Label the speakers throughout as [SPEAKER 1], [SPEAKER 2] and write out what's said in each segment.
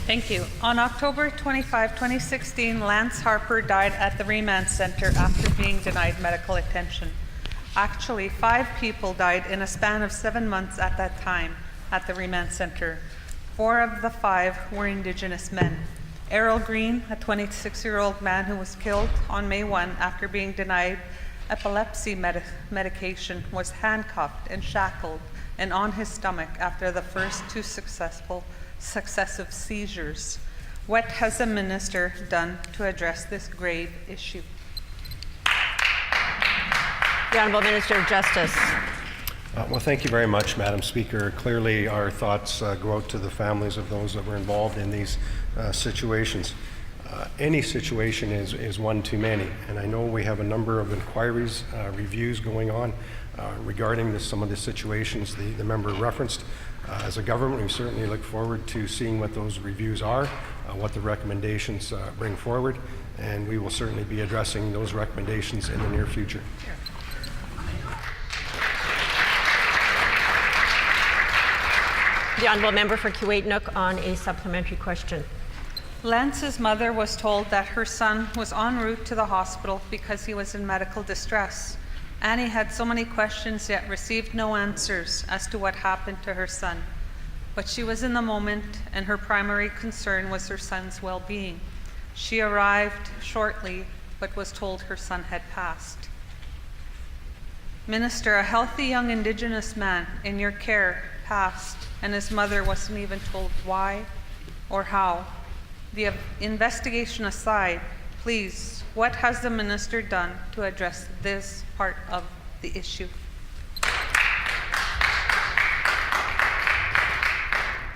[SPEAKER 1] Thank you. On October 25, 2016, Lance Harper died at the Remand Center after being denied medical attention. Actually, 5 people died in a span of 7 months at that time at the Remand Center. 4 of the 5 were Indigenous men. Errol Green, a 26-year-old man who was killed on May 1 after being denied epilepsy medication, was handcuffed and shackled and on his stomach after the first 2 successive seizures. What has the minister done to address this grave issue?
[SPEAKER 2] The Honourable Minister of Justice.
[SPEAKER 3] Well, thank you very much, Madam Speaker. Clearly, our thoughts go out to the families of those that were involved in these situations. Any situation is one too many, and I know we have a number of inquiries, reviews going on regarding some of the situations the member referenced. As a government, we certainly look forward to seeing what those reviews are, what the recommendations bring forward, and we will certainly be addressing those recommendations in the near future.
[SPEAKER 2] The Honourable Member for Kuwait-Nook on a supplementary question.
[SPEAKER 1] Lance's mother was told that her son was en route to the hospital because he was in medical distress. Annie had so many questions yet received no answers as to what happened to her son. But she was in the moment and her primary concern was her son's well-being. She arrived shortly but was told her son had passed. Minister, a healthy young Indigenous man in your care passed and his mother wasn't even told why or how. The investigation aside, please, what has the minister done to address this part of the issue?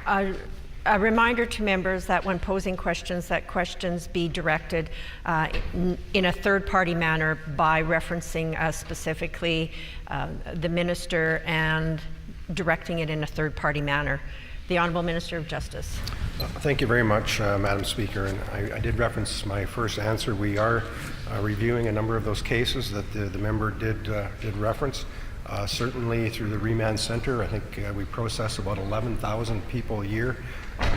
[SPEAKER 2] A reminder to members that when posing questions, that questions be directed in a third-party manner by referencing specifically the minister and directing it in a third-party manner. The Honourable Minister of Justice.
[SPEAKER 3] Thank you very much, Madam Speaker. And I did reference my first answer. We are reviewing a number of those cases that the member did reference. Certainly through the Remand Center, I think we process about 11,000 people a year.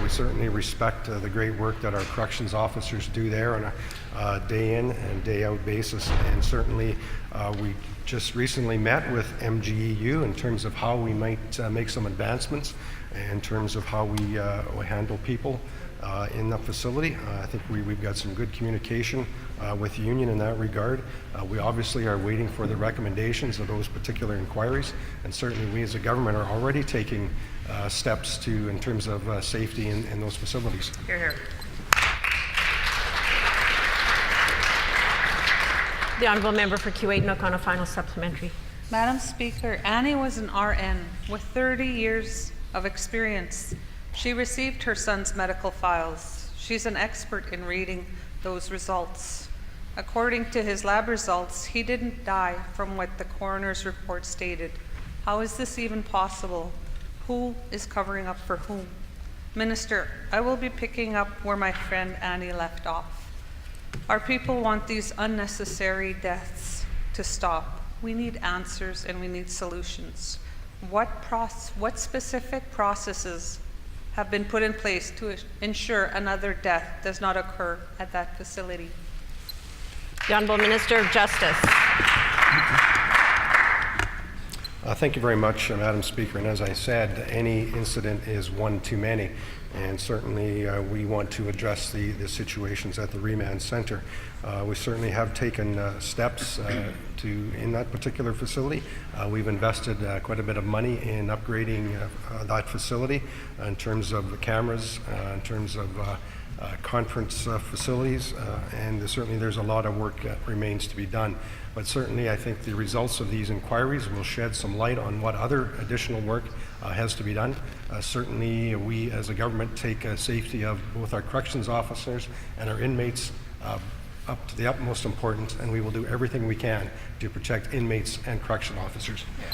[SPEAKER 3] We certainly respect the great work that our corrections officers do there on a day in and day out basis. And certainly we just recently met with MGEU in terms of how we might make some advancements in terms of how we handle people in the facility. I think we've got some good communication with the union in that regard. We obviously are waiting for the recommendations of those particular inquiries, and certainly we as a government are already taking steps in terms of safety in those facilities.
[SPEAKER 1] Hear, hear.
[SPEAKER 2] The Honourable Member for Kuwait-Nook on a final supplementary.
[SPEAKER 1] Madam Speaker, Annie was an RN with 30 years of experience. She received her son's medical files. She's an expert in reading those results. According to his lab results, he didn't die from what the coroner's report stated. How is this even possible? Who is covering up for whom? Minister, I will be picking up where my friend Annie left off. Our people want these unnecessary deaths to stop. We need answers and we need solutions. What specific processes have been put in place to ensure another death does not occur at that facility?
[SPEAKER 2] The Honourable Minister of Justice.
[SPEAKER 3] Thank you very much, Madam Speaker. And as I said, any incident is one too many. And certainly we want to address the situations at the Remand Center. We certainly have taken steps in that particular facility. We've invested quite a bit of money in upgrading that facility in terms of the cameras, in terms of conference facilities, and certainly there's a lot of work that remains to be done. But certainly I think the results of these inquiries will shed some light on what other additional work has to be done. Certainly we as a government take safety of both our corrections officers and our inmates up to the utmost importance, and we will do everything we can to protect inmates and correction officers.
[SPEAKER 1] Yeah.